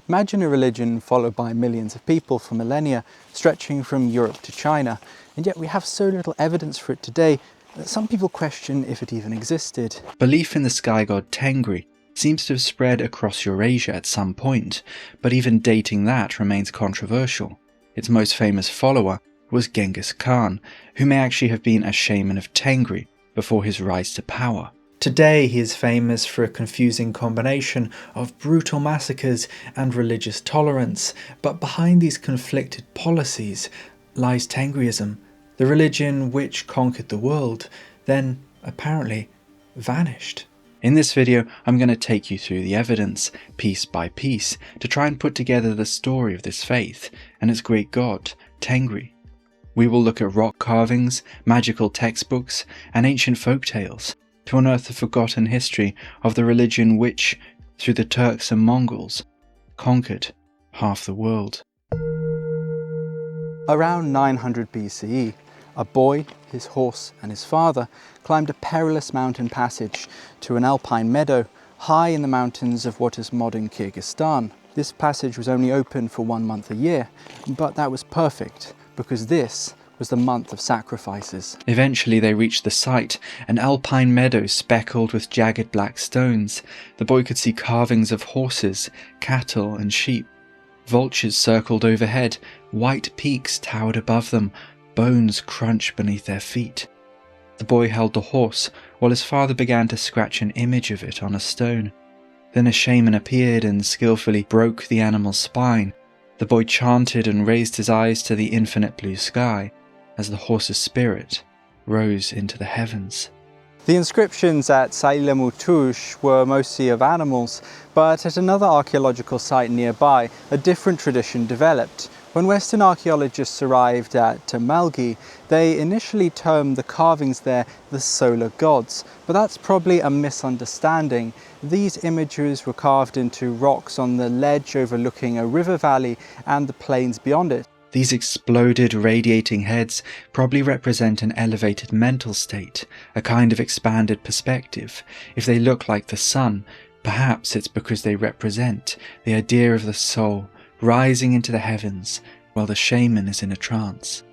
Imagine a religion followed by millions of people for millennia, stretching from Europe to China, and yet we have so little evidence for it today that some people question if it even existed. Belief in the sky god Tengri seems to have spread across Eurasia at some point, but even dating that remains controversial. Its most famous follower was Genghis Khan, who may actually have been a shaman of Tengri before his rise to power. Today he is famous for a confusing combination of brutal massacres and religious tolerance, but behind these conflicted policies lies Tengrism, the religion which conquered the world, then apparently vanished. In this video, I'm going to take you through the evidence, piece by piece, to try and put together the story of this faith and its great god, Tengri. We will look at rock carvings, magical textbooks, and ancient folk tales to unearth the forgotten history of the religion which, through the Turks and Mongols, conquered half the world. Around 900 BCE, a boy, his horse and his father climbed a perilous mountain passage to an alpine meadow high in the mountains of what is modern Kyrgyzstan. This passage was only open for 1 month a year, but that was perfect because this was the month of sacrifices. Eventually they reached the site, an alpine meadow speckled with jagged black stones. The boy could see carvings of horses, cattle and sheep. Vultures circled overhead, white peaks towered above them, bones crunched beneath their feet. The boy held the horse while his father began to scratch an image of it on a stone. Then a shaman appeared and skillfully broke the animal's spine. The boy chanted and raised his eyes to the infinite blue sky as the horse's spirit rose into the heavens. The inscriptions at Sailamutush were mostly of animals, but at another archaeological site nearby, a different tradition developed. When Western archaeologists arrived at Tamalgi, they initially termed the carvings there the solar gods, but that's probably a misunderstanding. These images were carved into rocks on the ledge overlooking a river valley and the plains beyond it. These exploded, radiating heads probably represent an elevated mental state, a kind of expanded perspective. If they look like the sun, perhaps it's because they represent the idea of the soul rising into the heavens while the shaman is in a trance.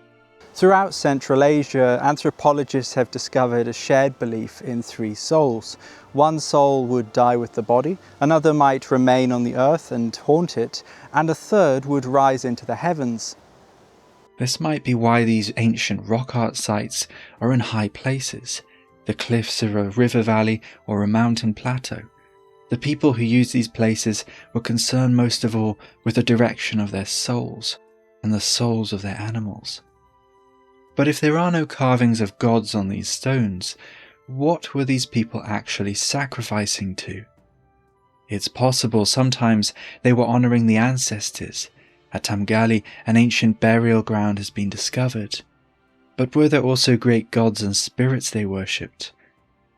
Throughout Central Asia, anthropologists have discovered a shared belief in 3 souls. One soul would die with the body, another might remain on the earth and haunt it, and a third would rise into the heavens. This might be why these ancient rock art sites are in high places, the cliffs of a river valley or a mountain plateau. The people who used these places were concerned most of all with the direction of their souls and the souls of their animals. But if there are no carvings of gods on these stones, what were these people actually sacrificing to? It's possible sometimes they were honouring the ancestors. At Tamgali, an ancient burial ground has been discovered. But were there also great gods and spirits they worshipped?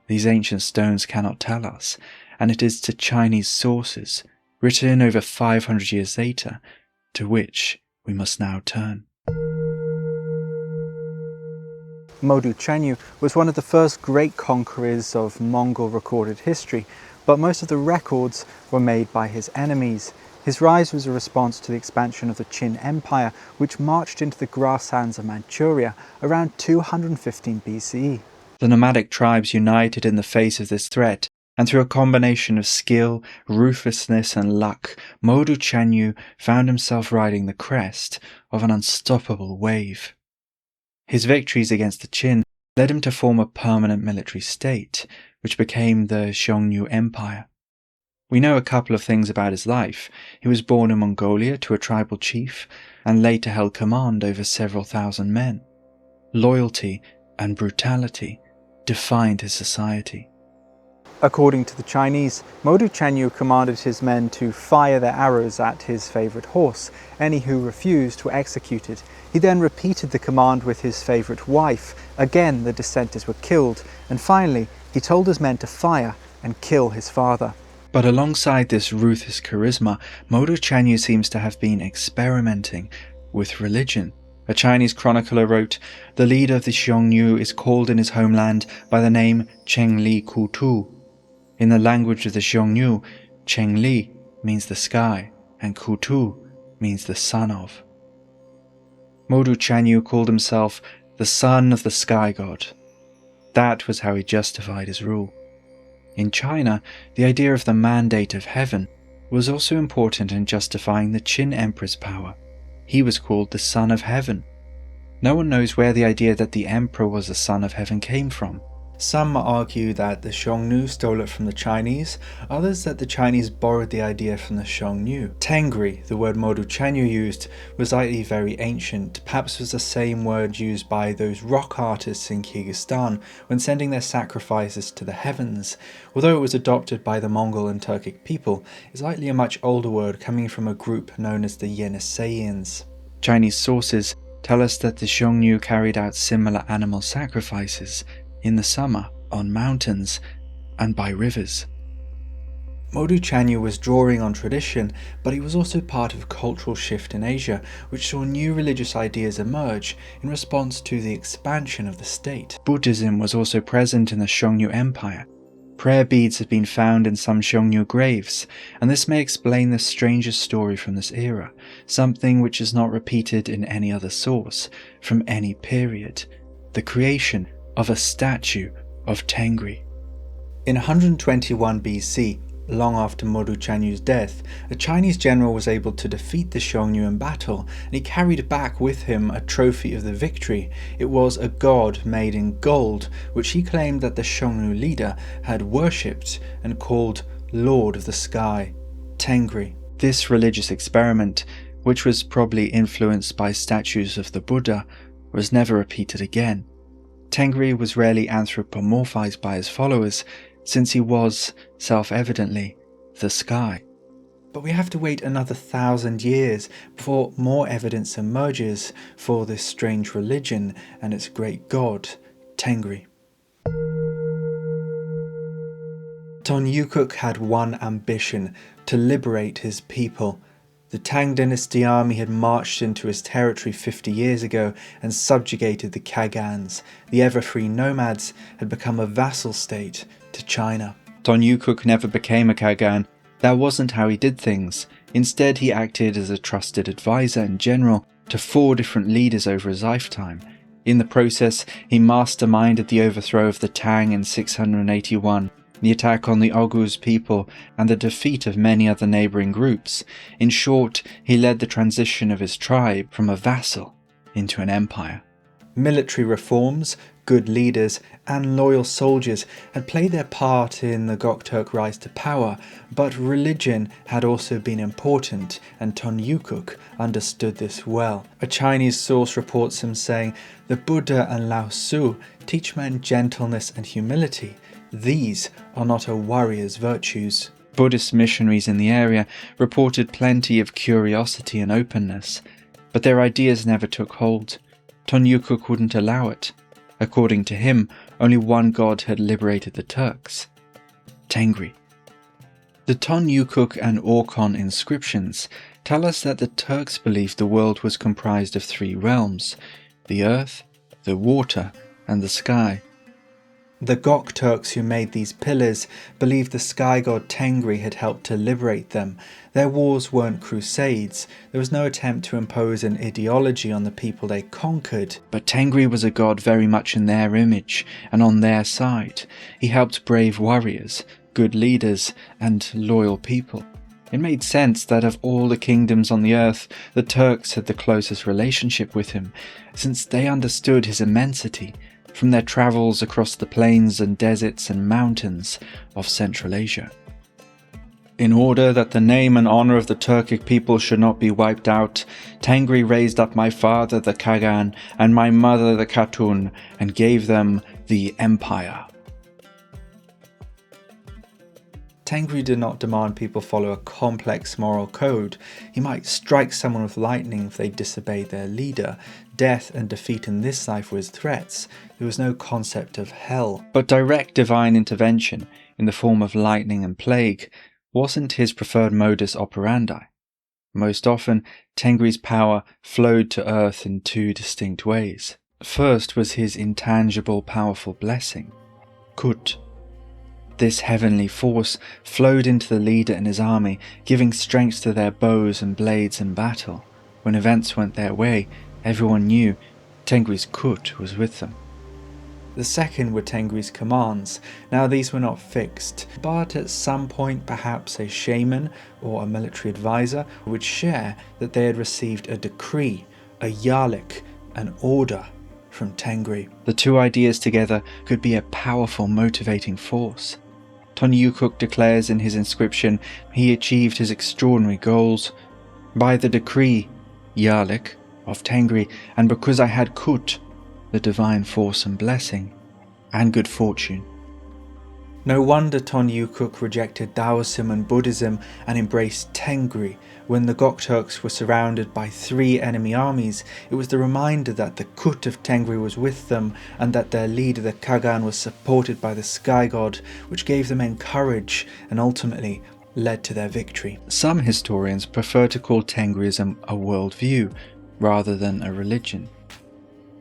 These ancient stones cannot tell us, and it is to Chinese sources, written over 500 years later, to which we must now turn. Modu Chenyu was one of the first great conquerors of Mongol recorded history, but most of the records were made by his enemies. His rise was a response to the expansion of the Qin Empire, which marched into the grasslands of Manchuria around 215 BCE. The nomadic tribes united in the face of this threat, and through a combination of skill, ruthlessness and luck, Modu Chenyu found himself riding the crest of an unstoppable wave. His victories against the Qin led him to form a permanent military state, which became the Xiongnu Empire. We know a couple of things about his life. He was born in Mongolia to a tribal chief, and later held command over several thousand men. Loyalty and brutality defined his society. According to the Chinese, Modu Chenyu commanded his men to fire their arrows at his favourite horse. Any who refused were executed. He then repeated the command with his favourite wife. Again, the dissenters were killed, and finally, he told his men to fire and kill his father. But alongside this ruthless charisma, Modu Chenyu seems to have been experimenting with religion. A Chinese chronicler wrote, "The leader of the Xiongnu is called in his homeland by the name Chengli Kutu. In the language of the Xiongnu, Chengli means the sky, and Kutu means the son of. Modu Chanyu called himself the son of the sky god. That was how he justified his rule. In China, the idea of the mandate of heaven was also important in justifying the Qin emperor's power. He was called the son of heaven. No one knows where the idea that the emperor was the son of heaven came from. Some argue that the Xiongnu stole it from the Chinese, others that the Chinese borrowed the idea from the Xiongnu. Tengri, the word Modu Chanyu used, was likely very ancient, perhaps was the same word used by those rock artists in Kyrgyzstan when sending their sacrifices to the heavens. Although it was adopted by the Mongol and Turkic people, it's likely a much older word coming from a group known as the Yeniseians. Chinese sources tell us that the Xiongnu carried out similar animal sacrifices in the summer, on mountains, and by rivers. Modu Chanyu was drawing on tradition, but he was also part of a cultural shift in Asia, which saw new religious ideas emerge in response to the expansion of the state. Buddhism was also present in the Xiongnu Empire. Prayer beads have been found in some Xiongnu graves, and this may explain the strangest story from this era, something which is not repeated in any other source, from any period: the creation of a statue of Tengri. In 121 BC, long after Modu Chanyu's death, a Chinese general was able to defeat the Xiongnu in battle, and he carried back with him a trophy of the victory. It was a god made in gold, which he claimed that the Xiongnu leader had worshipped and called Lord of the Sky, Tengri. This religious experiment, which was probably influenced by statues of the Buddha, was never repeated again. Tengri was rarely anthropomorphized by his followers, since he was, self-evidently, the sky. But we have to wait another 1,000 years before more evidence emerges for this strange religion and its great god, Tengri. Ton Yukuk had one ambition: to liberate his people. The Tang dynasty army had marched into his territory 50 years ago and subjugated the Khagans. The ever-free nomads had become a vassal state to China. Ton Yukuk never became a Khagan. That wasn't how he did things. Instead, he acted as a trusted advisor and general to 4 different leaders over his lifetime. In the process, he masterminded the overthrow of the Tang in 681, the attack on the Oghuz people, and the defeat of many other neighbouring groups. In short, he led the transition of his tribe from a vassal into an empire. Military reforms, good leaders, and loyal soldiers had played their part in the Gokturk rise to power, but religion had also been important, and Ton Yukuk understood this well. A Chinese source reports him saying, "The Buddha and Lao Tzu teach men gentleness and humility. These are not a warrior's virtues." Buddhist missionaries in the area reported plenty of curiosity and openness, but their ideas never took hold. Ton Yukuk wouldn't allow it. According to him, only one god had liberated the Turks: Tengri. The Ton Yukuk and Orkhon inscriptions tell us that the Turks believed the world was comprised of 3 realms: the earth, the water, and the sky. The Gokturks who made these pillars believed the sky god Tengri had helped to liberate them. Their wars weren't crusades. There was no attempt to impose an ideology on the people they conquered. But Tengri was a god very much in their image and on their side. He helped brave warriors, good leaders, and loyal people. It made sense that of all the kingdoms on the earth, the Turks had the closest relationship with him, since they understood his immensity from their travels across the plains and deserts and mountains of Central Asia. In order that the name and honor of the Turkic people should not be wiped out, Tengri raised up my father the Khagan and my mother the Khatun and gave them the empire. Tengri did not demand people follow a complex moral code. He might strike someone with lightning if they disobeyed their leader. Death and defeat in this life were his threats. There was no concept of hell. But direct divine intervention, in the form of lightning and plague, wasn't his preferred modus operandi. Most often, Tengri's power flowed to earth in 2 distinct ways. First was his intangible, powerful blessing, Kut. This heavenly force flowed into the leader and his army, giving strength to their bows and blades in battle. When events went their way, everyone knew Tengri's Kut was with them. The second were Tengri's commands. Now these were not fixed, but at some point perhaps a shaman or a military advisor would share that they had received a decree, a yalik, an order from Tengri. The two ideas together could be a powerful motivating force. Tonyukuk declares in his inscription he achieved his extraordinary goals by the decree, yalik, of Tengri, and because I had Kut, the divine force and blessing, and good fortune. No wonder Tonyukuk rejected Taoism and Buddhism and embraced Tengri. When the Gokturks were surrounded by 3 enemy armies, it was the reminder that the Kut of Tengri was with them and that their leader, the Kagan, was supported by the sky god, which gave the men courage and ultimately led to their victory. Some historians prefer to call Tengrism a worldview rather than a religion.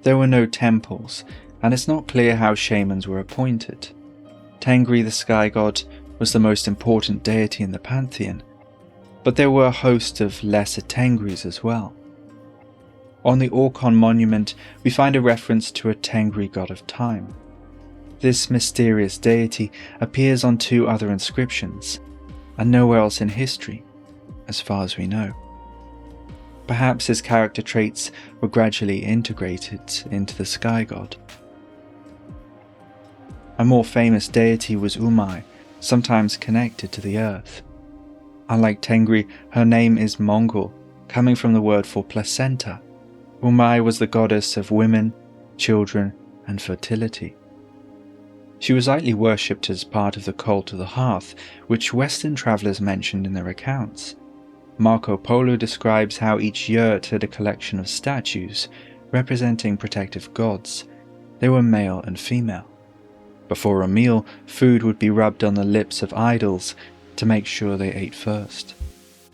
There were no temples, and it's not clear how shamans were appointed. Tengri, the sky god, was the most important deity in the pantheon, but there were a host of lesser Tengris as well. On the Orkhon monument, we find a reference to a Tengri god of time. This mysterious deity appears on 2 other inscriptions, and nowhere else in history, as far as we know. Perhaps his character traits were gradually integrated into the sky god. A more famous deity was Umai, sometimes connected to the earth. Unlike Tengri, her name is Mongol, coming from the word for placenta. Umai was the goddess of women, children, and fertility. She was likely worshipped as part of the cult of the hearth, which Western travellers mentioned in their accounts. Marco Polo describes how each yurt had a collection of statues representing protective gods. They were male and female. Before a meal, food would be rubbed on the lips of idols to make sure they ate first.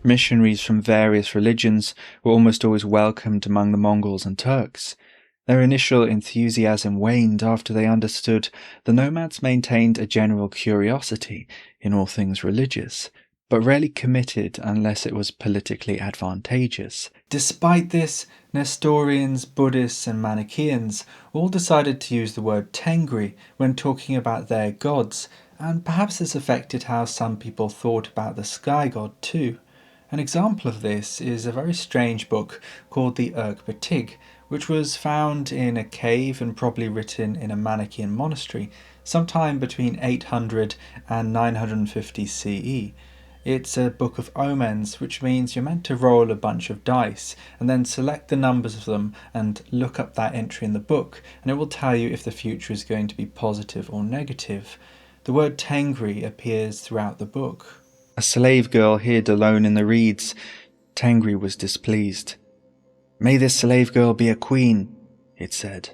Missionaries from various religions were almost always welcomed among the Mongols and Turks. Their initial enthusiasm waned after they understood the nomads maintained a general curiosity in all things religious, but rarely committed unless it was politically advantageous. Despite this, Nestorians, Buddhists and Manichaeans all decided to use the word Tengri when talking about their gods, and perhaps this affected how some people thought about the sky god too. An example of this is a very strange book called the Urkbatig, which was found in a cave and probably written in a Manichaean monastery sometime between 800 and 950 CE. It's a book of omens, which means you're meant to roll a bunch of dice and then select the numbers of them and look up that entry in the book, and it will tell you if the future is going to be positive or negative. The word Tengri appears throughout the book. A slave girl hid alone in the reeds. Tengri was displeased. "May this slave girl be a queen," it said.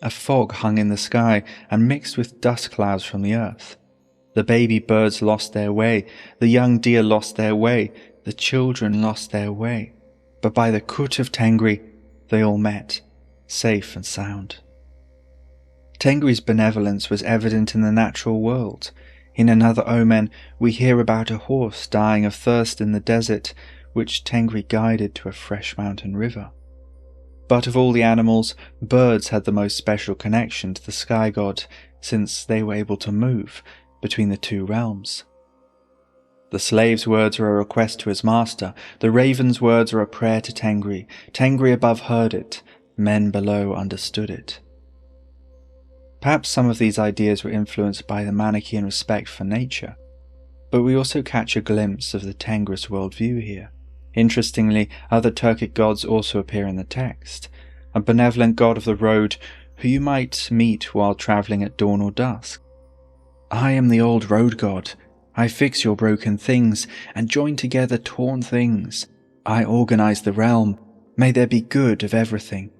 A fog hung in the sky and mixed with dust clouds from the earth. The baby birds lost their way, the young deer lost their way, the children lost their way. But by the Kut of Tengri, they all met, safe and sound. Tengri's benevolence was evident in the natural world. In another omen, we hear about a horse dying of thirst in the desert, which Tengri guided to a fresh mountain river. But of all the animals, birds had the most special connection to the sky god, since they were able to move between the 2 realms. The slave's words are a request to his master, the raven's words are a prayer to Tengri. Tengri above heard it, men below understood it. Perhaps some of these ideas were influenced by the Manichaean respect for nature, but we also catch a glimpse of the Tengris worldview here. Interestingly, other Turkic gods also appear in the text. A benevolent god of the road who you might meet while travelling at dawn or dusk. "I am the old road god. I fix your broken things and join together torn things. I organize the realm. May there be good of everything."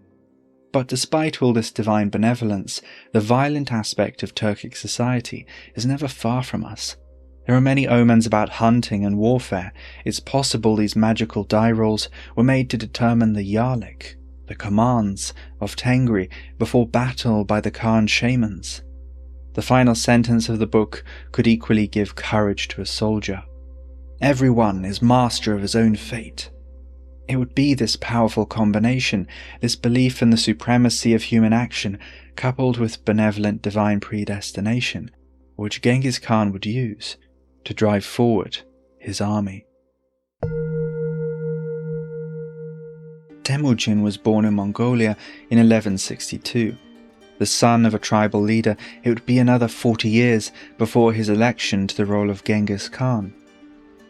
But despite all this divine benevolence, the violent aspect of Turkic society is never far from us. There are many omens about hunting and warfare. It's possible these magical die rolls were made to determine the yalik, the commands, of Tengri before battle by the Khan shamans. The final sentence of the book could equally give courage to a soldier. Everyone is master of his own fate. It would be this powerful combination, this belief in the supremacy of human action, coupled with benevolent divine predestination, which Genghis Khan would use to drive forward his army. Temujin was born in Mongolia in 1162. The son of a tribal leader, it would be another 40 years before his election to the role of Genghis Khan.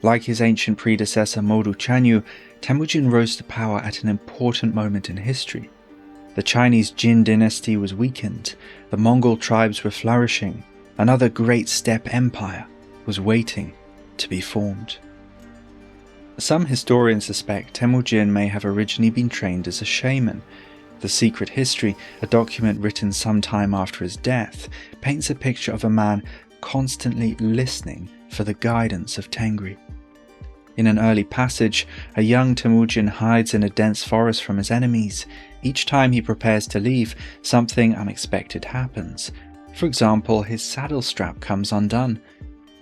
Like his ancient predecessor Modu Chanyu, Temujin rose to power at an important moment in history. The Chinese Jin dynasty was weakened, the Mongol tribes were flourishing, another great steppe empire was waiting to be formed. Some historians suspect Temujin may have originally been trained as a shaman. The Secret History, a document written some time after his death, paints a picture of a man constantly listening for the guidance of Tengri. In an early passage, a young Temujin hides in a dense forest from his enemies. Each time he prepares to leave, something unexpected happens. For example, his saddle strap comes undone.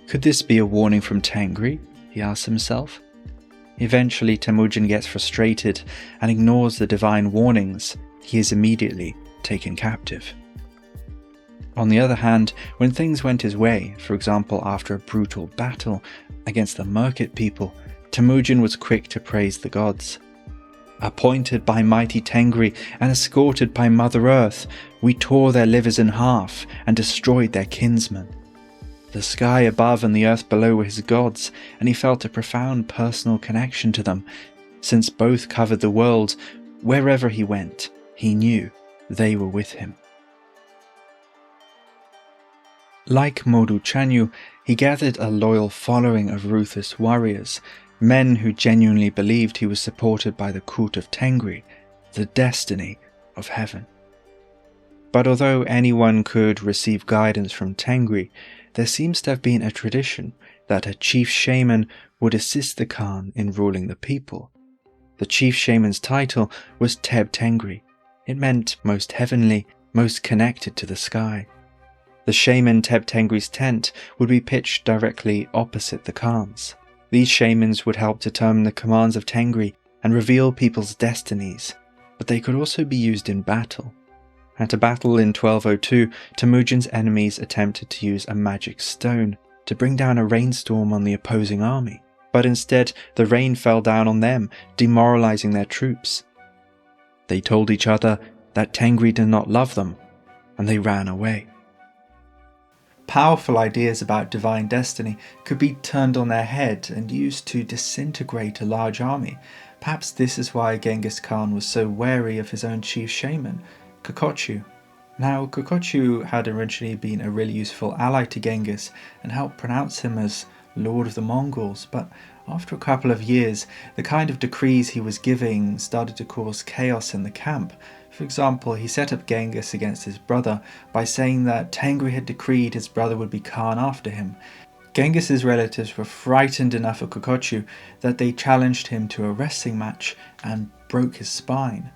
Could this be a warning from Tengri? He asks himself. Eventually, Temujin gets frustrated and ignores the divine warnings. He is immediately taken captive. On the other hand, when things went his way, for example after a brutal battle against the Merkit people, Temujin was quick to praise the gods. Appointed by mighty Tengri and escorted by Mother Earth, we tore their livers in half and destroyed their kinsmen. The sky above and the earth below were his gods, and he felt a profound personal connection to them. Since both covered the world, wherever he went, he knew they were with him. Like Modu Chanyu, he gathered a loyal following of ruthless warriors, men who genuinely believed he was supported by the court of Tengri, the destiny of heaven. But although anyone could receive guidance from Tengri, there seems to have been a tradition that a chief shaman would assist the Khan in ruling the people. The chief shaman's title was Teb Tengri. It meant most heavenly, most connected to the sky. The shaman Teb Tengri's tent would be pitched directly opposite the Khan's. These shamans would help determine the commands of Tengri and reveal people's destinies, but they could also be used in battle. At a battle in 1202, Temujin's enemies attempted to use a magic stone to bring down a rainstorm on the opposing army, but instead the rain fell down on them, demoralizing their troops. They told each other that Tengri did not love them, and they ran away. Powerful ideas about divine destiny could be turned on their head and used to disintegrate a large army. Perhaps this is why Genghis Khan was so wary of his own chief shaman, Kokochu. Now, Kokochu had originally been a really useful ally to Genghis and helped pronounce him as Lord of the Mongols, but after a couple of years, the kind of decrees he was giving started to cause chaos in the camp. For example, he set up Genghis against his brother by saying that Tengri had decreed his brother would be Khan after him. Genghis's relatives were frightened enough of Kokochu that they challenged him to a wrestling match and broke his spine.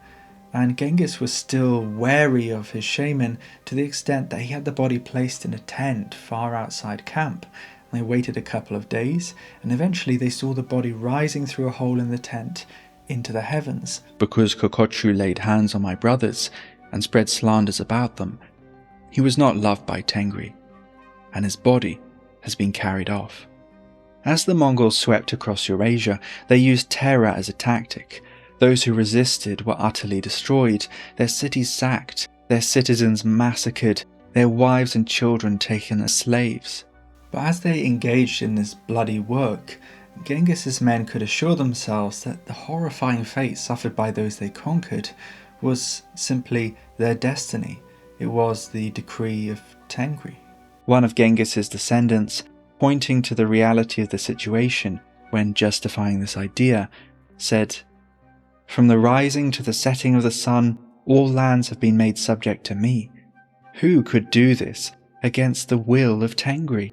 And Genghis was still wary of his shaman to the extent that he had the body placed in a tent far outside camp. They waited a couple of days, and eventually they saw the body rising through a hole in the tent into the heavens. Because Kokochu laid hands on my brothers and spread slanders about them, he was not loved by Tengri, and his body has been carried off. As the Mongols swept across Eurasia, they used terror as a tactic. Those who resisted were utterly destroyed, their cities sacked, their citizens massacred, their wives and children taken as slaves. But as they engaged in this bloody work, Genghis's men could assure themselves that the horrifying fate suffered by those they conquered was simply their destiny. It was the decree of Tengri. One of Genghis's descendants, pointing to the reality of the situation when justifying this idea, said, "From the rising to the setting of the sun, all lands have been made subject to me. Who could do this against the will of Tengri?"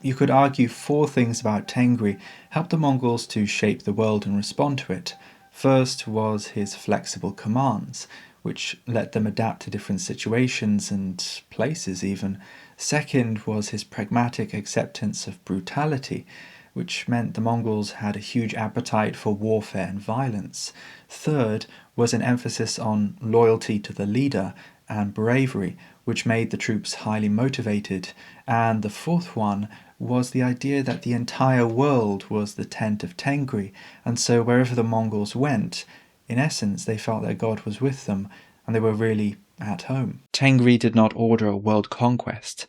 You could argue four things about Tengri helped the Mongols to shape the world and respond to it. First was his flexible commands. which let them adapt to different situations and places even. Second was his pragmatic acceptance of brutality, which meant the Mongols had a huge appetite for warfare and violence. Third was an emphasis on loyalty to the leader and bravery, which made the troops highly motivated. And the fourth one was the idea that the entire world was the tent of Tengri, and so wherever the Mongols went, in essence, they felt their god was with them, and they were really at home. Tengri did not order a world conquest,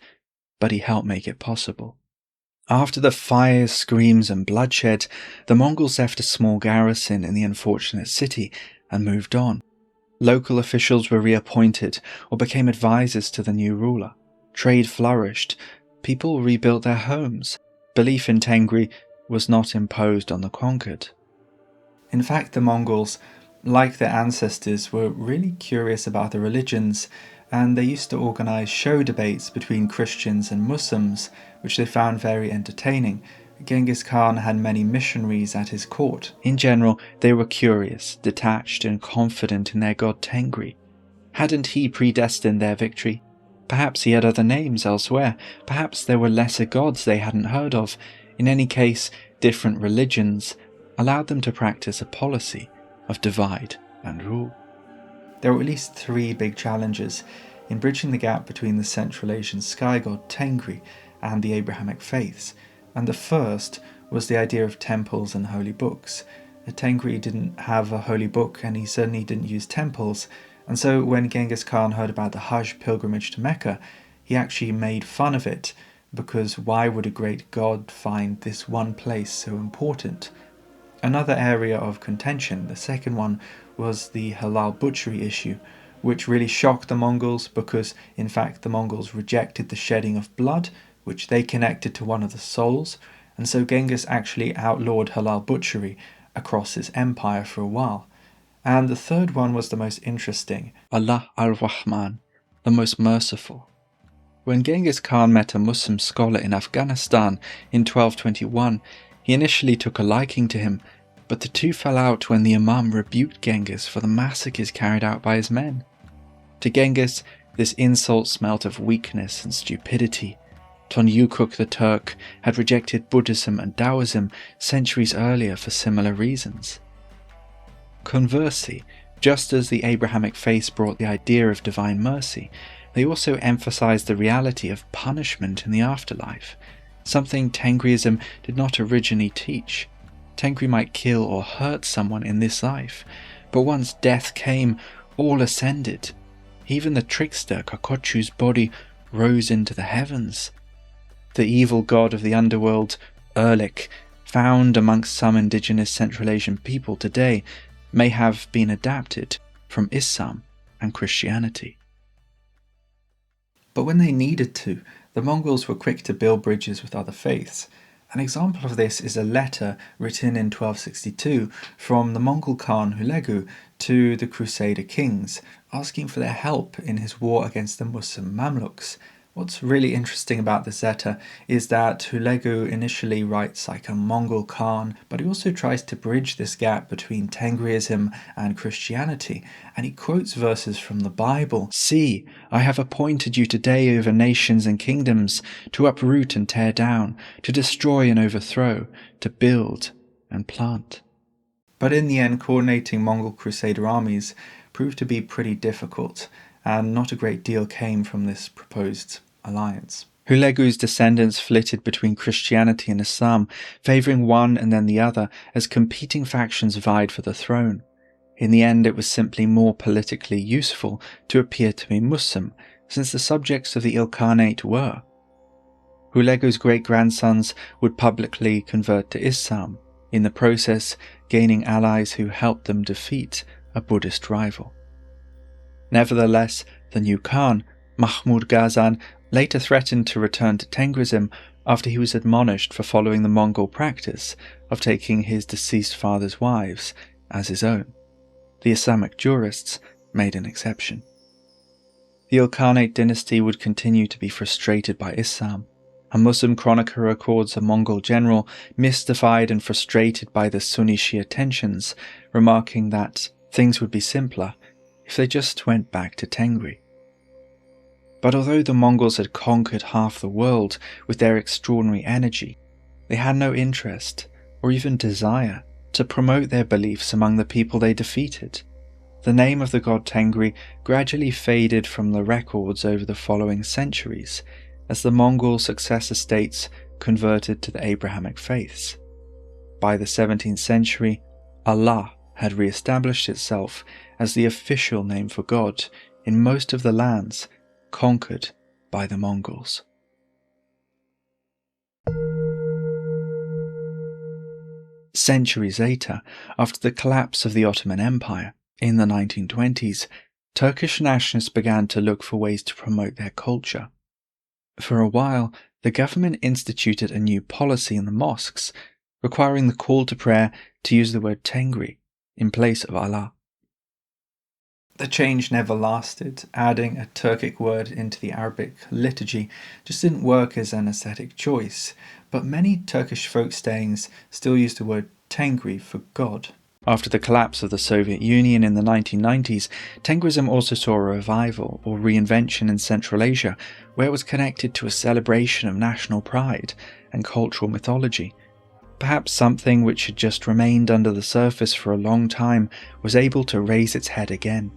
but he helped make it possible. After the fires, screams, and bloodshed, the Mongols left a small garrison in the unfortunate city and moved on. Local officials were reappointed or became advisors to the new ruler. Trade flourished. People rebuilt their homes. Belief in Tengri was not imposed on the conquered. In fact, the Mongols, like their ancestors, were really curious about the religions, and they used to organize show debates between Christians and Muslims, which they found very entertaining. Genghis Khan had many missionaries at his court. In general, they were curious, detached, and confident in their god Tengri. Hadn't he predestined their victory? Perhaps he had other names elsewhere. Perhaps there were lesser gods they hadn't heard of. In any case, different religions allowed them to practice a policy of divide and rule. There were at least three big challenges in bridging the gap between the Central Asian sky god Tengri and the Abrahamic faiths, and the first was the idea of temples and holy books. Tengri didn't have a holy book, and he certainly didn't use temples, and so when Genghis Khan heard about the Hajj pilgrimage to Mecca, he actually made fun of it, because why would a great god find this one place so important? Another area of contention, the second one, was the halal butchery issue, which really shocked the Mongols because, in fact, the Mongols rejected the shedding of blood, which they connected to one of the souls, and so Genghis actually outlawed halal butchery across his empire for a while. And the third one was the most interesting, Allah al-Rahman, the most merciful. When Genghis Khan met a Muslim scholar in Afghanistan in 1221, he initially took a liking to him, but the two fell out when the Imam rebuked Genghis for the massacres carried out by his men. To Genghis, this insult smelt of weakness and stupidity. Ton Yukuk the Turk had rejected Buddhism and Taoism centuries earlier for similar reasons. Conversely, just as the Abrahamic faith brought the idea of divine mercy, they also emphasized the reality of punishment in the afterlife, something Tengrism did not originally teach. Tengri might kill or hurt someone in this life, but once death came, all ascended. Even the trickster Kakochu's body rose into the heavens. The evil god of the underworld, Erlik, found amongst some indigenous Central Asian people today, may have been adapted from Islam and Christianity. But when they needed to, the Mongols were quick to build bridges with other faiths. An example of this is a letter written in 1262 from the Mongol Khan Hulegu to the Crusader kings, asking for their help in his war against the Muslim Mamluks. What's really interesting about this letter is that Hulegu initially writes like a Mongol Khan, but he also tries to bridge this gap between Tengrism and Christianity, and he quotes verses from the Bible. "See, I have appointed you today over nations and kingdoms, to uproot and tear down, to destroy and overthrow, to build and plant." But in the end, coordinating Mongol Crusader armies proved to be pretty difficult, and not a great deal came from this proposed alliance. Hulegu's descendants flitted between Christianity and Islam, favouring one and then the other as competing factions vied for the throne. In the end, it was simply more politically useful to appear to be Muslim, since the subjects of the Ilkhanate were. Hulegu's great-grandsons would publicly convert to Islam, in the process gaining allies who helped them defeat a Buddhist rival. Nevertheless, the new Khan, Mahmud Ghazan, later threatened to return to Tengrism after he was admonished for following the Mongol practice of taking his deceased father's wives as his own. The Islamic jurists made an exception. The Ilkhanate dynasty would continue to be frustrated by Islam. A Muslim chronicler records a Mongol general mystified and frustrated by the Sunni-Shia tensions, remarking that things would be simpler if they just went back to Tengri. But although the Mongols had conquered half the world with their extraordinary energy, they had no interest, or even desire, to promote their beliefs among the people they defeated. The name of the god Tengri gradually faded from the records over the following centuries, as the Mongol successor states converted to the Abrahamic faiths. By the 17th century, Allah had re-established itself as the official name for God in most of the lands conquered by the Mongols. Centuries later, after the collapse of the Ottoman Empire in the 1920s, Turkish nationalists began to look for ways to promote their culture. For a while, the government instituted a new policy in the mosques, requiring the call to prayer to use the word Tengri in place of Allah. The change never lasted. Adding a Turkic word into the Arabic liturgy just didn't work as an aesthetic choice, but many Turkish folk sayings still use the word Tengri for God. After the collapse of the Soviet Union in the 1990s, Tengrism also saw a revival or reinvention in Central Asia, where it was connected to a celebration of national pride and cultural mythology. Perhaps something which had just remained under the surface for a long time was able to raise its head again.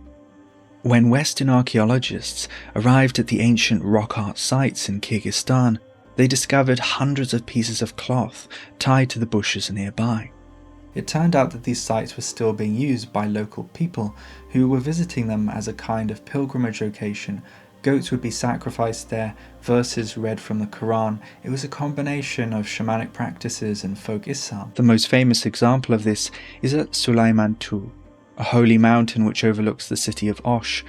When Western archaeologists arrived at the ancient rock art sites in Kyrgyzstan, they discovered hundreds of pieces of cloth tied to the bushes nearby. It turned out that these sites were still being used by local people who were visiting them as a kind of pilgrimage location. Goats would be sacrificed there, verses read from the Quran. It was a combination of shamanic practices and folk Islam. The most famous example of this is at Sulaymantu, a holy mountain which overlooks the city of Osh.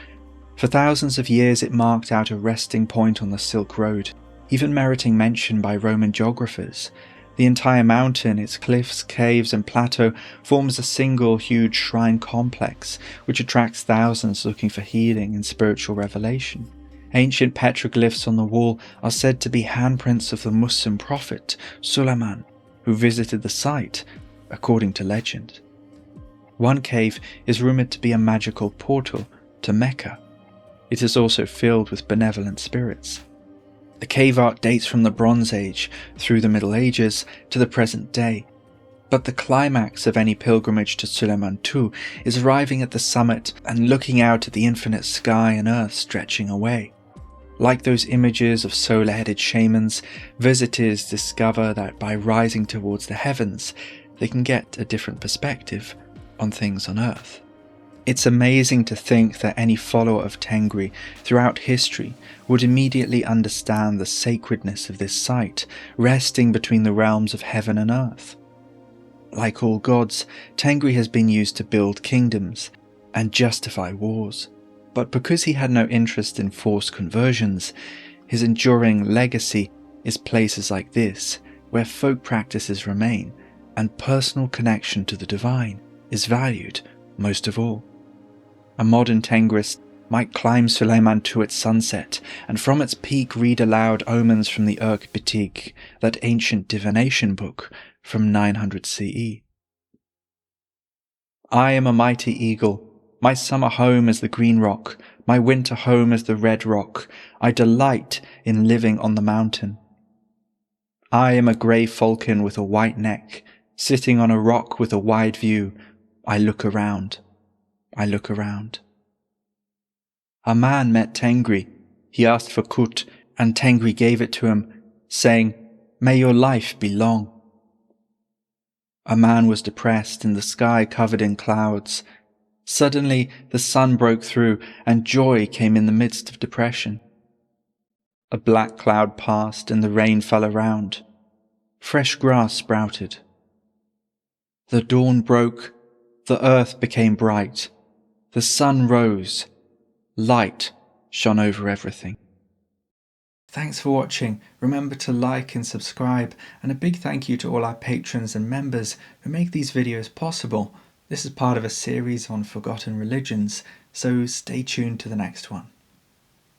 For thousands of years it marked out a resting point on the Silk Road, even meriting mention by Roman geographers. The entire mountain, its cliffs, caves and plateau, forms a single huge shrine complex which attracts thousands looking for healing and spiritual revelation. Ancient petroglyphs on the wall are said to be handprints of the Muslim prophet Suleiman, who visited the site, according to legend. One cave is rumoured to be a magical portal to Mecca. It is also filled with benevolent spirits. The cave art dates from the Bronze Age through the Middle Ages to the present day. But the climax of any pilgrimage to Sulaymantu is arriving at the summit and looking out at the infinite sky and earth stretching away. Like those images of solar-headed shamans, visitors discover that by rising towards the heavens, they can get a different perspective on things on earth. It's amazing to think that any follower of Tengri throughout history would immediately understand the sacredness of this site, resting between the realms of heaven and earth. Like all gods, Tengri has been used to build kingdoms and justify wars. But because he had no interest in forced conversions, his enduring legacy is places like this, where folk practices remain and personal connection to the divine is valued most of all. A modern Tengrist might climb Sulaymantu at sunset and from its peak read aloud omens from the Urk Bitig, that ancient divination book from 900 CE. I am a mighty eagle. My summer home is the green rock. My winter home is the red rock. I delight in living on the mountain. I am a grey falcon with a white neck, sitting on a rock with a wide view. I look around. I look around. A man met Tengri. He asked for kut, and Tengri gave it to him, saying, "May your life be long." A man was depressed in the sky covered in clouds. Suddenly the sun broke through, and joy came in the midst of depression. A black cloud passed, and the rain fell around. Fresh grass sprouted. The dawn broke. The earth became bright. The sun rose. Light shone over everything. Thanks for watching. Remember to like and subscribe, and a big thank you to all our patrons and members who make these videos possible. This is part of a series on forgotten religions, so stay tuned to the next one.